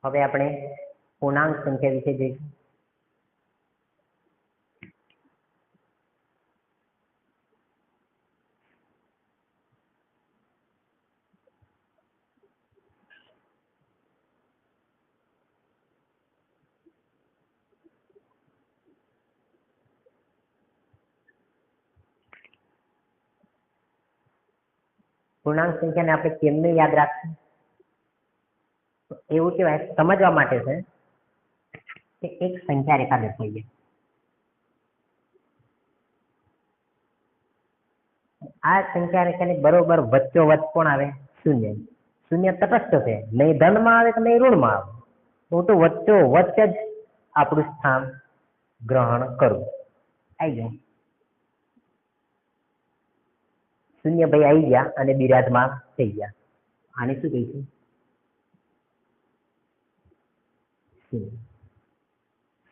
હવે આપણે પૂર્ણાંક સંખ્યા વિશે જોઈશું. પૂર્ણાંક સંખ્યાને આપણે કેમને યાદ રાખશું? એવું કહેવાય, સમજવા માટે છે કે એક સંખ્યા રેખા દર્શાવીએ. આ સંખ્યા રેખાની બરોબર વચ્ચોવચ્ચ કોણ આવે? શૂન્ય. શૂન્ય તટસ્થ છે, નહીં ધનમાં આવે કે નહીં ઋણમાં આવે, તો વચ્ચોવચ્ચ જ આપણું સ્થાન ગ્રહણ કરવું. આવી જાય શૂન્ય ભાઈ આવી ગયા અને બિરાજમાન થઈ ગયા. આને શું કહીશું?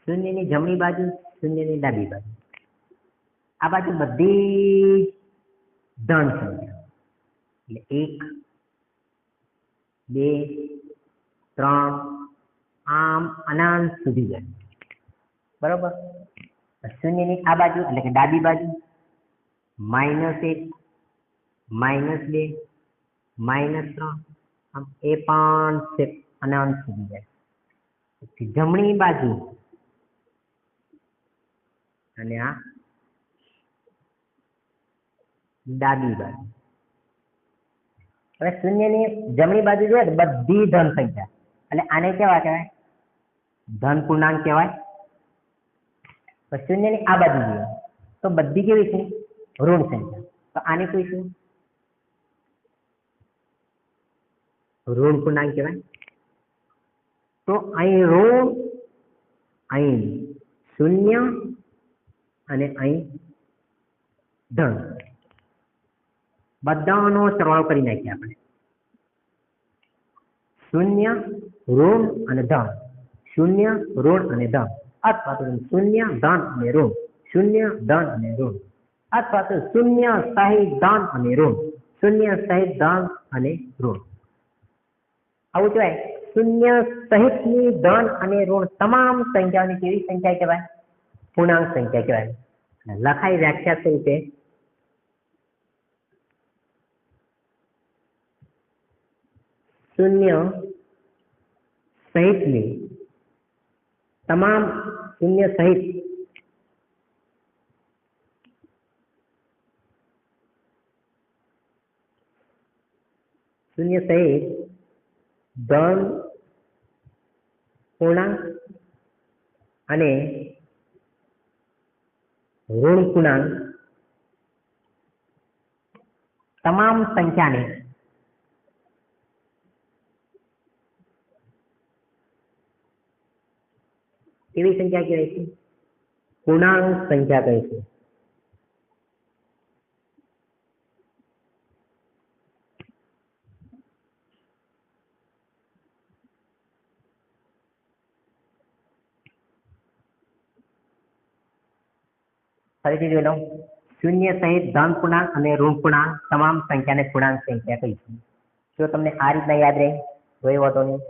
શૂન્યની જમણી બાજુ, શૂન્યની ડાબી બાજુ, આ બાજુ બધી ધન સંખ્યા, એટલે 1 2 3 આમ અનંત સુધી જાય. બરોબર. શૂન્યની આ બાજુ એટલે કે ડાબી બાજુ -1 -2 -3 આમ એ પણ છે અનંત સુધી જાય. જમણી બાજુ અને આ ડાબી બાજુ. હવે શૂન્યની જમણી બાજુ જોઈએ તો બધી ધન સંખ્યા, એટલે આને કેવા કહેવાય? ધન પૂર્ણાંક કહેવાય. શૂન્યની આ બાજુ જોઈએ તો બધી કેવી છે? ઋણ સંખ્યા. તો આને કહીશું ઋણ પૂર્ણાંક કહેવાય. તો અહીં ઋણ, અહીં શૂન્ય અને અહીં ધન, બધાનો સરવાળો કરી નાખીએ આપણે. શૂન્ય ઋણ અને ધન, શૂન્ય ઋણ અને ધન, અથવા તો શૂન્ય ધન અને ઋણ, શૂન્ય ધન અને ઋણ, અથવા તો શૂન્ય સહિત ધન અને ઋણ, શૂન્ય સહિત ધન અને ઋણ. આવું કહેવાય. શૂન્ય સહિતની ધન અને ઋણ તમામ સંખ્યાઓની કેવી સંખ્યા કહેવાય? પૂર્ણાંક સંખ્યા કહેવાય. લખાય વ્યાખ્યા સ્વરૂપે શૂન્ય સહિતની તમામ શૂન્ય સહિત ધન પૂર્ણાંક અને ઋણ પૂર્ણાંક તમામ સંખ્યાને કેવી સંખ્યા કહેવાય છે? પૂર્ણાંક સંખ્યા કહે છે. ફરીથી જોઈ લો. શૂન્ય સહિત ધન પૂર્ણાંક અને ઋણ પૂર્ણાંક તમામ સંખ્યાને પૂર્ણાંક સંખ્યા કહીશું. જો તમને આ રીતના યાદ રહે કોઈ વાંધો નહીં,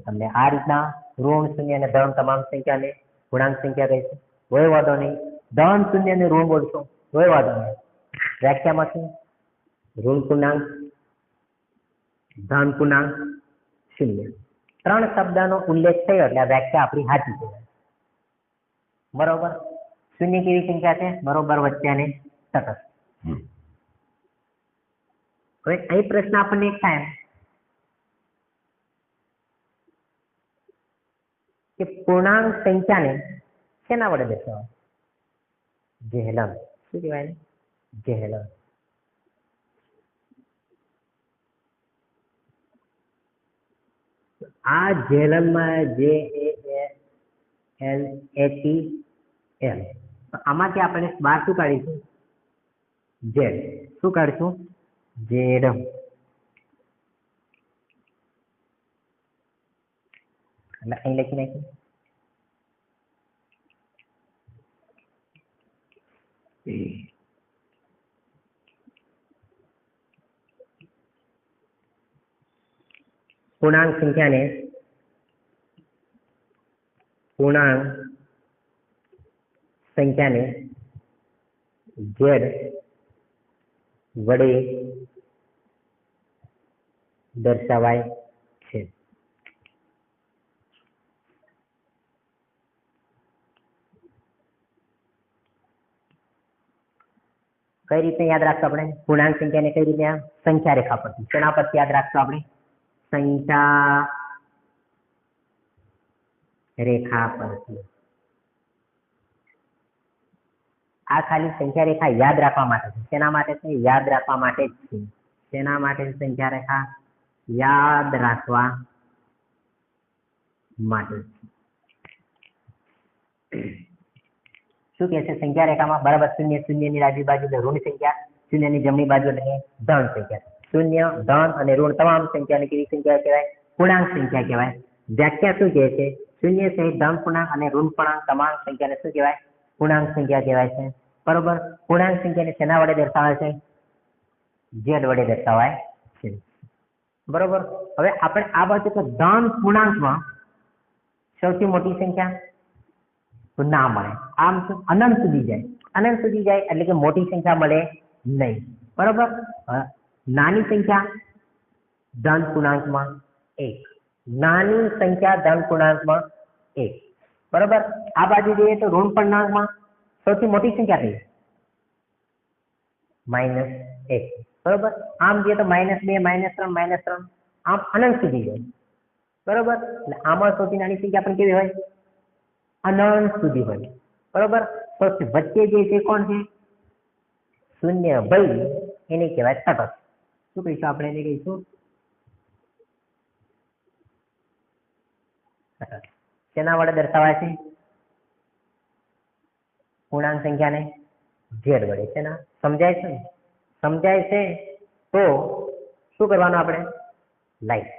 તમને આ રીતના ઋણ શૂન્ય અને ધન તમામ સંખ્યાને પૂર્ણાંક સંખ્યા કહીશું, કોઈ વાંધો નહીં. ધન શૂન્ય અને ઋણ બોલશો કોઈ વાંધો નહીં. વ્યાખ્યામાંથી ઋણ પૂર્ણાંક, ધન પૂર્ણાંક, શૂન્ય, 3 શબ્દનો ઉલ્લેખ થયો એટલે આ વ્યાખ્યા આપણી સાચી કહેવાય. બરોબર. શૂન્ય કેવી સંખ્યા છે? બરોબર વચ્ચે અને તટસ્થ. હવે અહીં પ્રશ્ન આપણને એક થાય કે પૂર્ણાંક સંખ્યાને શેના વડે દર્શાવાય? જેહલમ. શું કહેવાય? જેહલમ. આ જેહલમમાં JALHEL, આમાંથી આપણે બહાર શું કાઢીશું? ઝેડ. શું કાઢીશું? ઝેડ. એટલે અહીં લખી નાખીએ. પૂર્ણાંક સંખ્યાને પૂર્ણાંક સંખ્યાને ઝેડ વડે દર્શાવાય છે. કઈ રીતે યાદ રાખશો આપણે પૂર્ણાંક સંખ્યાને? કઈ રીતે? સંખ્યા રેખા પરથી. શેના પરથી યાદ રાખશો આપણે? સંખ્યા રેખા પરથી. આ ખાલી સંખ્યા રેખા યાદ રાખવા માટે છે. શેના માટે છે? યાદ રાખવા માટે જ છે. શેના માટે? સંખ્યા રેખા યાદ રાખવા માટે. શું કે છે સંખ્યા રેખામાં? બરાબર, શૂન્ય શૂન્યની ડાબી બાજુ એટલે ઋણ સંખ્યા, શૂન્યની જમણી બાજુ એટલે ધન સંખ્યા. શૂન્ય, ધન અને ઋણ તમામ સંખ્યાને કેવી સંખ્યા કહેવાય? પૂર્ણાંક સંખ્યા કહેવાય. વ્યાખ્યા શું કહે છે? શૂન્ય સહિત ધન પૂર્ણાંક અને ઋણ પૂર્ણાંક તમામ સંખ્યાને શું કહેવાય? પૂર્ણાંક સંખ્યા કહેવાય છે. બરોબર. પૂર્ણાંક સંખ્યાને શેના વડે દર્શાવાય છે? ઝેડ વડે દર્શાવાય છે. બરોબર. હવે આપણે આ બાજુ તો ધન પૂર્ણાંકમાં સૌથી મોટી સંખ્યા તો ના મળે. આમ અનંત સુધી જાય. અનંત સુધી જાય એટલે કે મોટી સંખ્યા મળે નહીં. બરોબર. નાની સંખ્યા ધન પૂર્ણાંકમાં 1. નાની સંખ્યા ધન પૂર્ણાંકમાં 1. બરોબર. આ બાજુ જઈએ તો ઋણ પૂર્ણાંકમાં સૌથી મોટી સંખ્યા કઈ? -1. બરોબર. આમ જઈએ તો -2, -3, -3 આમ અનંત સુધી જાય. બરોબર. એટલે આમાં સૌથી નાની સંખ્યા પણ કેવી હોય? અનંત સુધી હોય. બરોબર. સૌથી વચ્ચે જે છે કોણ છે? શૂન્ય ભય એને કહેવાય તટસ્થ. શું કહીશું આપણે? એને કહીશું તટસ્થ. શેના વડે દર્શાવાય છે? પૂર્ણાંક સંખ્યાને ઝેડ વડે. શેના? સમજાય છે ને? સમજાય છે તો શું કરવાનું આપણે? લાઈક.